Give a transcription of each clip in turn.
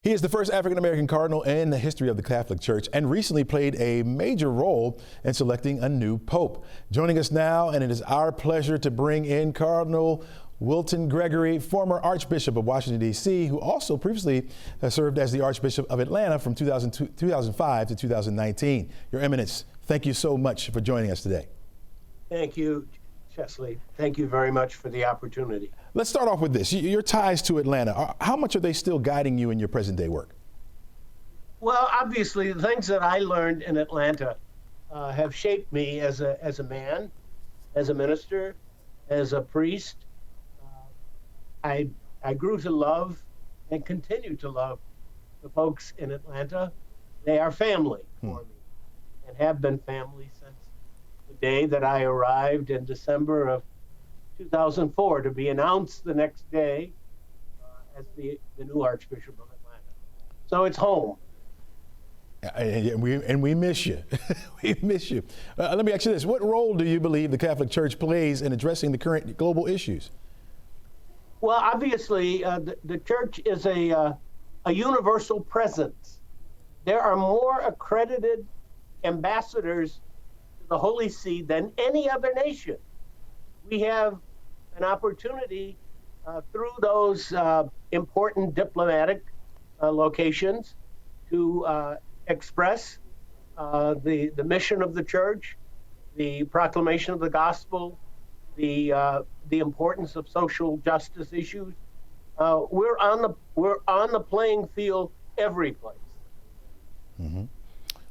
He is the first African-American cardinal in the history of the Catholic Church and recently played a major role in selecting a new pope. Joining us now, and it is our pleasure to bring in Cardinal Wilton Gregory, former Archbishop of Washington, D.C., who also previously served as the Archbishop of Atlanta from 2005 to 2019. Your Eminence, thank you so much for joining us today. Thank you, Chesley. Thank you very much for the opportunity. Let's start off with this. Your ties to Atlanta, how much are they still guiding you in your present day work? Well, obviously, the things that I learned in Atlanta have shaped me as a man, as a minister, as a priest. I grew to love and continue to love the folks in Atlanta. They are family for me and have been family since the day that I arrived in December of 2004 to be announced the next day as the new Archbishop of Atlanta. So it's home. And we miss you. We miss you. Let me ask you this. What role do you believe the Catholic Church plays in addressing the current global issues? Well, obviously, the church is a universal presence. There are more accredited ambassadors to the Holy See than any other nation. We have an opportunity through those important diplomatic locations to express the mission of the church, the proclamation of the gospel, the importance of social justice issues. We're on the playing field every place. Mm-hmm.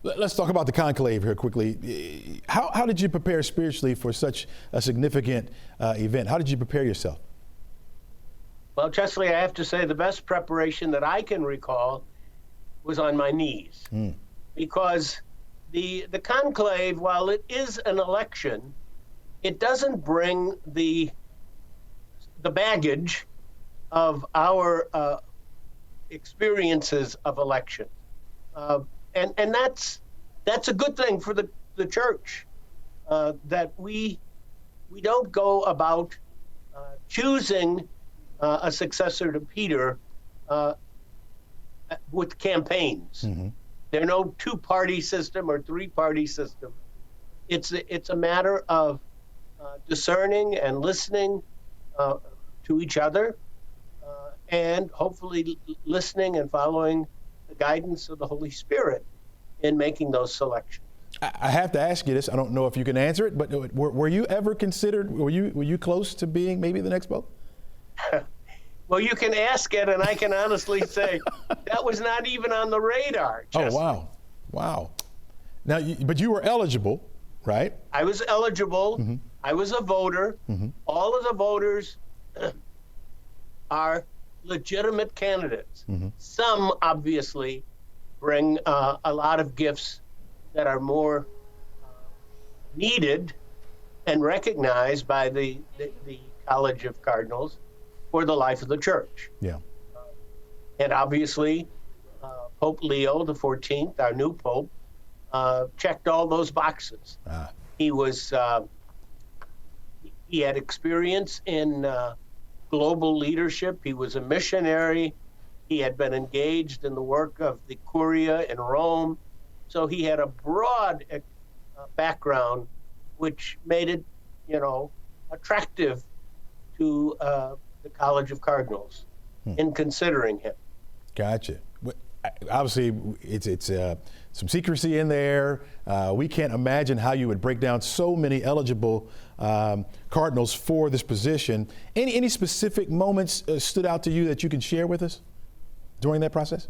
Let's talk about the conclave here quickly. How did you prepare spiritually for such a significant event? How did you prepare yourself? Well, Chesley, I have to say the best preparation that I can recall was on my knees, because the conclave, while it is an election, it doesn't bring the baggage of our experiences of election, and that's a good thing for the church, that we don't go about choosing a successor to Peter with campaigns. Mm-hmm. There are no two-party system or three-party system. It's a matter of discerning and listening to each other, and hopefully listening and following the guidance of the Holy Spirit in making those selections. I have to ask you this. I don't know if you can answer it, but were you ever considered? Were you close to being maybe the next pope? Well, you can ask it, and I can honestly say that was not even on the radar. Justin. Oh, wow. Now, but you were eligible, right? I was eligible. Mm-hmm. I was a voter. Mm-hmm. All of the voters are legitimate candidates. Mm-hmm. Some obviously bring a lot of gifts that are more needed and recognized by the College of Cardinals for the life of the church. Yeah. And obviously, Pope Leo XIV, our new pope, checked all those boxes. He was he had experience in global leadership. He was a missionary. He had been engaged in the work of the Curia in Rome. So he had a broad background, which made it, attractive to the College of Cardinals in considering him. Gotcha. Obviously, it's some secrecy in there. We can't imagine how you would break down so many eligible cardinals for this position. Any specific moments stood out to you that you can share with us during that process?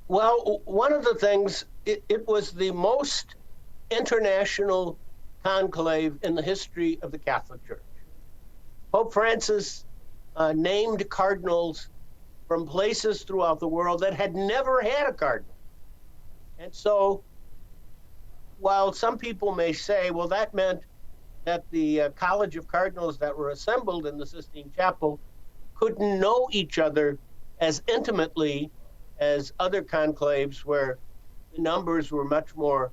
Well, one of the things, it was the most international conclave in the history of the Catholic Church. Pope Francis named cardinals from places throughout the world that had never had a cardinal. And so, while some people may say, well, that meant that the College of Cardinals that were assembled in the Sistine Chapel couldn't know each other as intimately as other conclaves where the numbers were much more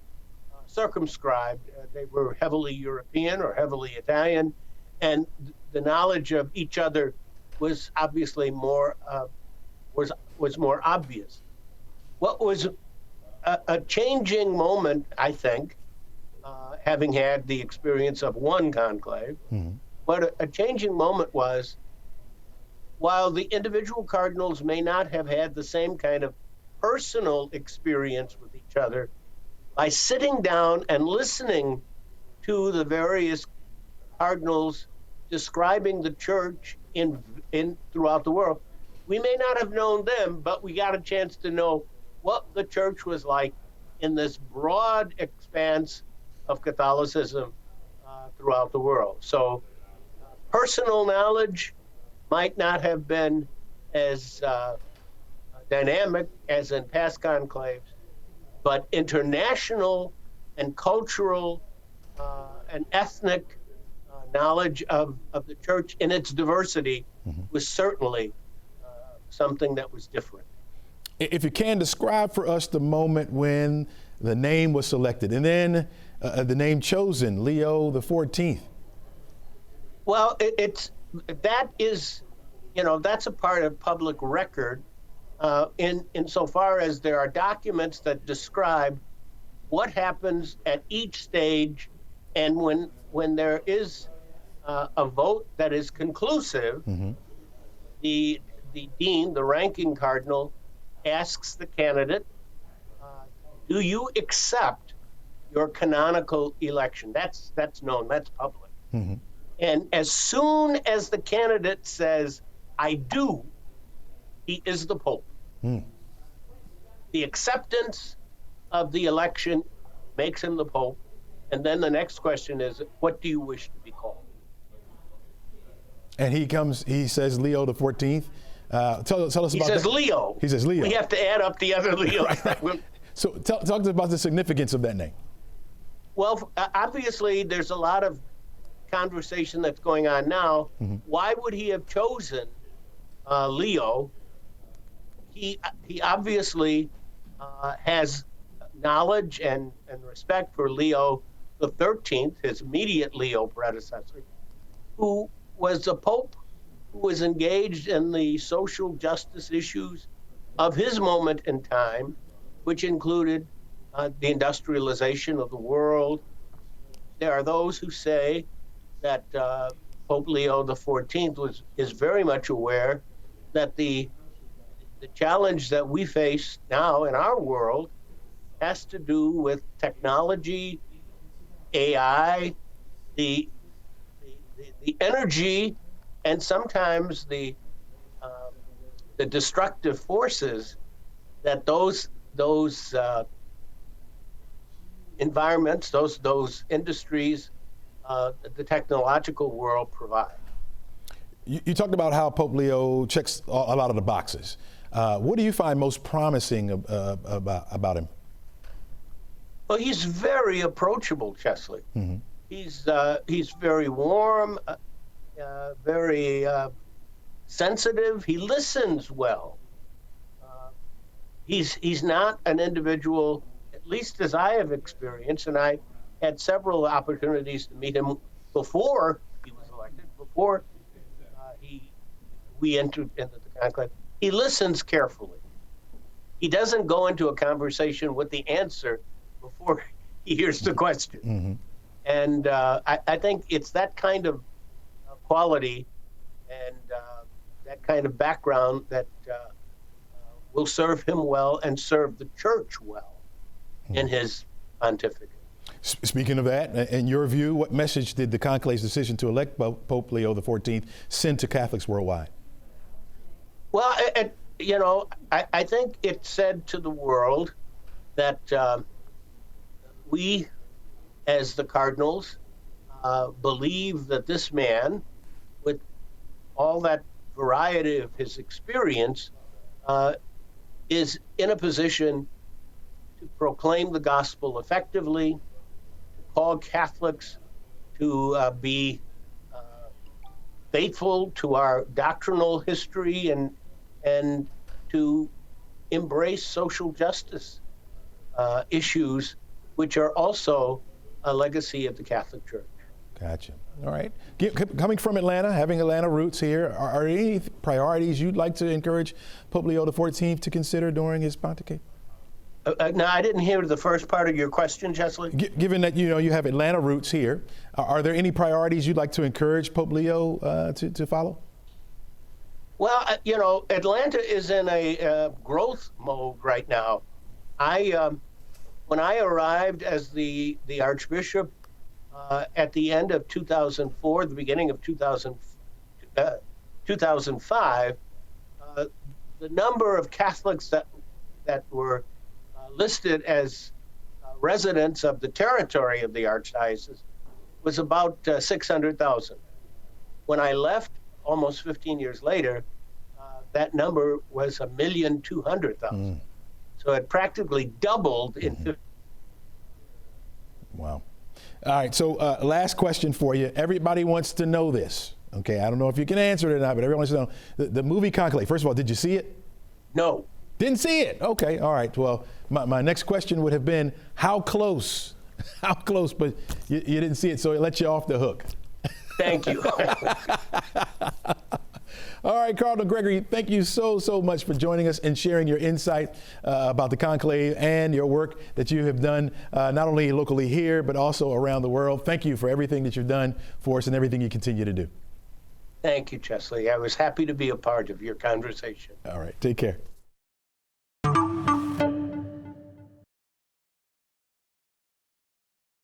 circumscribed. They were heavily European or heavily Italian, and the knowledge of each other was obviously more was more obvious. what was a changing moment, I think, having had the experience of one conclave, what a changing moment was, while the individual cardinals may not have had the same kind of personal experience with each other, by sitting down and listening to the various cardinals describing the church in throughout the world, we may not have known them, but we got a chance to know what the church was like in this broad expanse of Catholicism throughout the world. So personal knowledge might not have been as dynamic as in past conclaves, but international and cultural and ethnic knowledge of the church in its diversity was certainly something that was different. If you can, describe for us the moment when the name was selected and then the name chosen, Leo XIV. Well, that's a part of public record insofar as there are documents that describe what happens at each stage, and when there is a vote that is conclusive, the dean, the ranking cardinal, asks the candidate, do you accept your canonical election? That's known, that's public. And as soon as the candidate says, I do, he is the Pope. The acceptance of the election makes him the Pope. And then the next question is, what do you wish to be called? And he says Leo XIV. Tell us about that. He says Leo. He says Leo. We have to add up the other Leo. Right. So talk to us about the significance of that name. Well, obviously, there's a lot of conversation that's going on now. Why would he have chosen Leo? He obviously has knowledge and respect for Leo XIII, his immediate Leo predecessor, who was a pope who was engaged in the social justice issues of his moment in time, which included the industrialization of the world. There are those who say that Pope Leo XIV is very much aware that the challenge that we face now in our world has to do with technology, AI, the energy, and sometimes the destructive forces that those environments, those industries, the technological world provide. You talked about how Pope Leo checks a lot of the boxes. What do you find most promising about him? Well, he's very approachable, Chesley. He's very warm, very sensitive. He listens well. He's not an individual, at least as I have experienced, and I had several opportunities to meet him before he was elected, before we entered into the conclave. He listens carefully. He doesn't go into a conversation with the answer before he hears the question. And I think it's that kind of quality and that kind of background that will serve him well and serve the church well in his pontificate. Speaking of that, in your view, what message did the conclave's decision to elect Pope Leo XIV send to Catholics worldwide? Well, I think it said to the world that we, as the cardinals, believe that this man, with all that variety of his experience, is in a position to proclaim the gospel effectively, to call Catholics to be faithful to our doctrinal history and to embrace social justice issues, which are also a legacy of the Catholic Church. Gotcha. All right. Coming from Atlanta, having Atlanta roots here, are there any priorities you'd like to encourage Pope Leo XIV to consider during his pontificate? Now, I didn't hear the first part of your question, Chesley. Given that you have Atlanta roots here, are there any priorities you'd like to encourage Pope Leo to follow? Well, Atlanta is in a growth mode right now. When I arrived as the Archbishop at the end of 2004, the beginning of 2005, the number of Catholics that were listed as residents of the territory of the Archdiocese was about 600,000. When I left, almost 15 years later, that number was 1,200,000. So it practically doubled in 15 years. Wow. All right, so last question for you. Everybody wants to know this. Okay, I don't know if you can answer it or not, but everyone wants to know. The movie Conclave, first of all, did you see it? No. Didn't see it. Okay, all right. Well, my next question would have been, how close? How close? But you didn't see it, so it let you off the hook. Thank you. All right, Cardinal Gregory, thank you so much for joining us and sharing your insight about the conclave and your work that you have done, not only locally here, but also around the world. Thank you for everything that you've done for us and everything you continue to do. Thank you, Chesley. I was happy to be a part of your conversation. All right, take care.